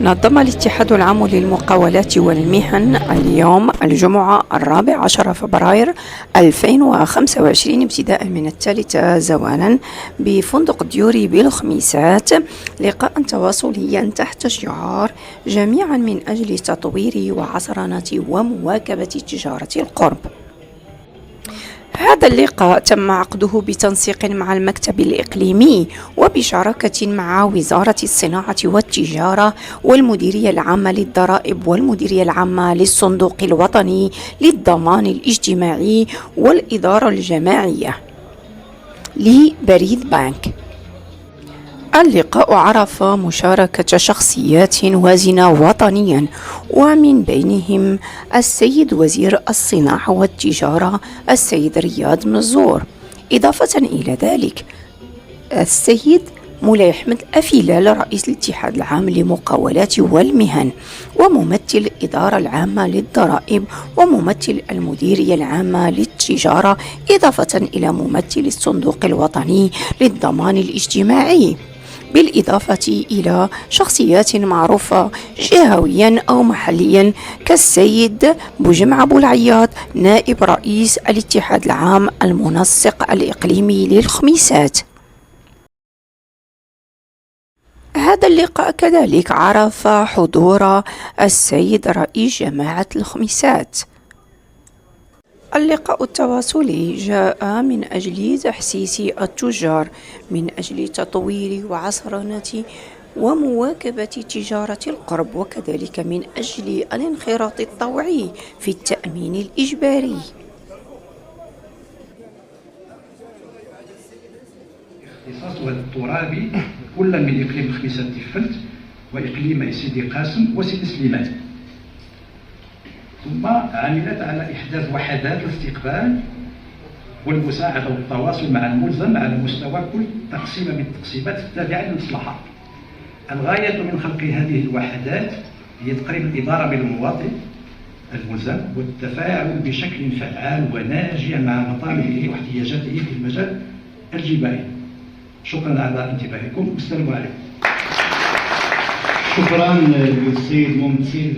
نظم الاتحاد العام للمقاولات والمهن اليوم الجمعة 14 فبراير 2025 ابتداء من 3 زوالا بفندق ديوري بالخميسات لقاء تواصليا تحت شعار جميعا من أجل تطوير وعصرنة ومواكبة تجارة القرب. هذا اللقاء تم عقده بتنسيق مع المكتب الإقليمي وبشراكة مع وزارة الصناعة والتجارة والمديرية العامة للضرائب والمديرية العامة للصندوق الوطني للضمان الاجتماعي والإدارة الجماعية لبريد بنك. اللقاء عرف مشاركة شخصيات وازنة وطنيا، ومن بينهم السيد وزير الصناعة والتجارة السيد رياض منصور، إضافة إلى ذلك السيد مولاي أحمد أفيلال رئيس الاتحاد العام للمقاولات والمهن، وممثل الإدارة العامة للضرائب، وممثل المديرية العامة للتجارة، إضافة إلى ممثل الصندوق الوطني للضمان الاجتماعي، بالإضافة إلى شخصيات معروفة جهويا أو محليا كالسيد بوجمع بولعياط نائب رئيس الاتحاد العام المنسق الإقليمي للخميسات. هذا اللقاء كذلك عرف حضور السيد رئيس جماعة الخميسات. اللقاء التواصلي جاء من أجل تحسيس التجار من أجل تطوير وعصرنة ومواكبة تجارة القرب، وكذلك من أجل الانخراط الطوعي في التأمين الإجباري. الاختصاص والترابي كل من إقليم الخميسات تفلت وإقليم سيدي قاسم وسيدي سليمان، ثم عملت على إحداث وحدات الاستقبال والمساعدة والتواصل مع الملزم على مستوى كل تقسيمة من التقسيمات التابعة للمصلحة. الغاية من خلق هذه الوحدات هي تقريب الإدارة من المواطن الملزم والتفاعل بشكل فعال وناجع مع مطالبه واحتياجاته في المجال الجبائي. شكرا على انتباهكم والسلام عليكم. شكرا للسيد ممثل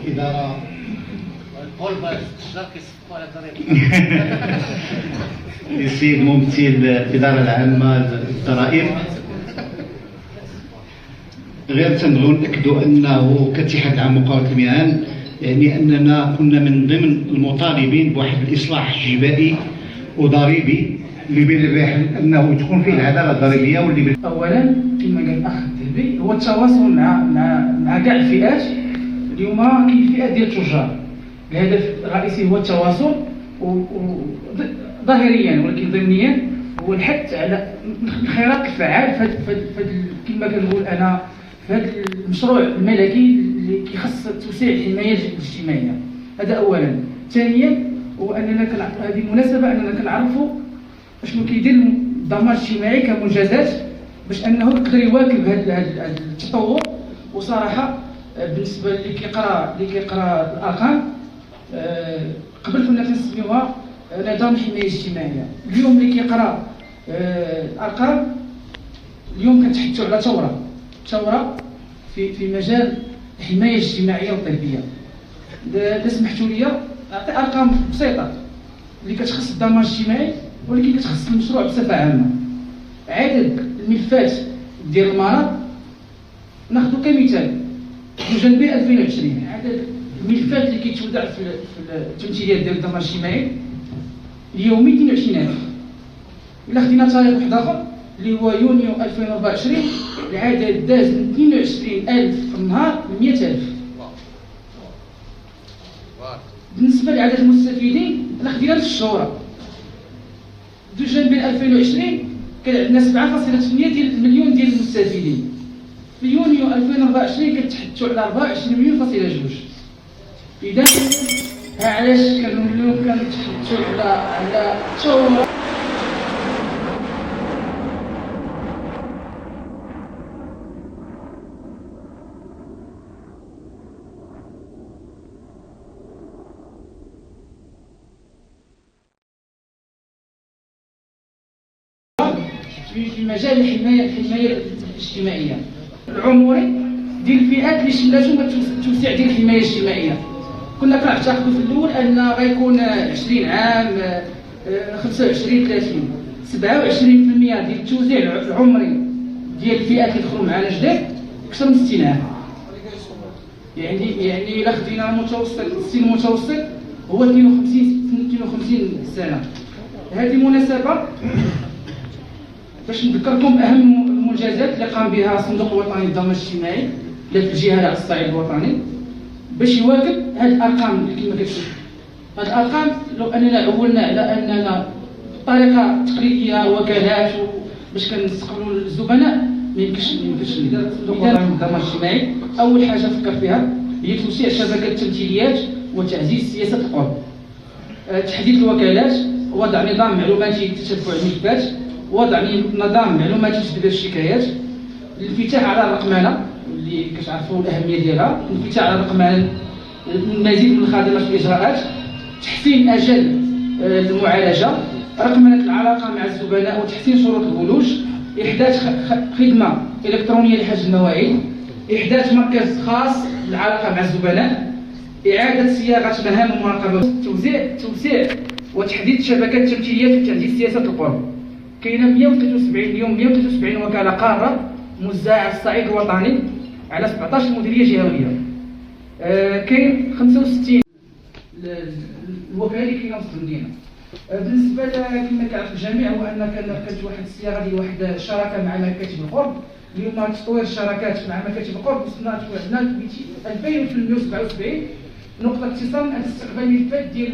الإدارة السيد ممثل الإدارة العامة للضرائب. غير تنبغيو نأكدوا أنه كاتحاد العام لمقاولة المهن يعني أننا كنا من ضمن المطالبين بواحد الإصلاح جبائي وضريبي اللي بين الريح أنه تكون فيه العدالة الضريبية واللي أولا كما قال الأخ الذهبي هو التواصل مع كاع الفئات. اليوم كاين فئة ديال التجار، الهدف الرئيسي هو التواصل ظاهريا، ولكن ضمنيا هو الحث على الانخراط الفعال كما كنقول انا في هذا المشروع الملكي اللي كيخص توسيع الحمايه الاجتماعيه. هذا اولا. ثانيا هو اننا هذه المناسبه اننا كنعرفوا شنو كيدير الضمان الاجتماعي كمنجزات باش انه يقدر يواكب هذا التطور. وصراحه بالنسبه اللي كيقرا الارقام قبل كنا كنسميوها نظام الحمايه الاجتماعيه، اليوم اللي كيقرا الارقام اليوم كنتحدثوا على ثوره في مجال الحمايه الاجتماعيه والطبيه. اذا سمحتوا لي نعطي ارقام بسيطه اللي كتخص الضمان الاجتماعي ولكن كتخص المشروع بصفه عامه. عدد الملفات ديال المرض ناخذ كمثال في جنبي 2020 عدد الملفات اللي كيتوزع في التمثيليات ديال الضمان الاجتماعي اليومي 22,000. الا خدينا تاريخ واحد اخر اللي هو يونيو 2024 العدد داز من 22,000 في النهار ل 100,000. بالنسبه لعدد المستفيدين الا خدينا في الشهور في جنبي 2020 كان عندنا 7.8 ديال المليون ديال المستفيدين. في يونيو 2024 كنتحدثوا على 24 مليون فاصلة 2. إذا علاش كنوليو كنتحدثوا على ثورة في مجال الحماية الاجتماعية العمري ديال الفئات اللي شملاتهم التوسيع ديال الحمايه الاجتماعيه. كنا كنعتقدوا في الاول ان غيكون 20 عام 25 30 27% ديال التوزيع العمري ديال الفئات اللي دخلوا معنا جداد اكثر من 60 عام. يعني الا خدينا المتوسط السن المتوسط هو 52 سنه. هذه مناسبه باش نذكركم اهم المنجزات اللي قام بها الصندوق الوطني للضمان الاجتماعي للجهه على الصعيد الوطني باش يواكب هذه الارقام اللي كما كتشوف. هذه الارقام لو اننا عولنا على اننا بطريقه تقليديه وكالات باش كنستقبلوا الزبناء ما يمكنش الصندوق الوطني للضمان الاجتماعي. اول حاجه فكر فيها هي توسيع شبكه التمثيليات وتعزيز سياسه القرب، تحديد الوكالات، وضع نظام معلوماتي لتتبع الملفات، وضع نظام معلوماتي لتسجيل الشكايات، الانفتاح على الرقمنه اللي كتعرفوا الاهميه ديالها، الانفتاح على الرقمنه، المزيد من الخدمات والاجراءات، تحسين اجل المعالجه، رقمنه العلاقه مع الزبناء وتحسين شروط البلوغ، احداث خدمه الكترونيه لحجز المواعيد، احداث مركز خاص للعلاقه مع الزبناء، اعاده صياغه مهام المراقبه، توسيع وتحديد شبكات التمثيليات وتعزيز سياسه القرب. كاينه 173 وكاله قاره موزعه على الصعيد الوطني على 17 مديريه جهويه. كاين 65 الوكاله اللي كاينه في المدينه. بالنسبه كما كيعرف الجميع هو ان كانت واحد الصياغه ديال واحد الشراكه مع مكاتب القرب. اليوم تطوير الشراكات مع مكاتب القرب وصلنا عندنا 2877 نقطه اتصال عند استقبال ملفات ديال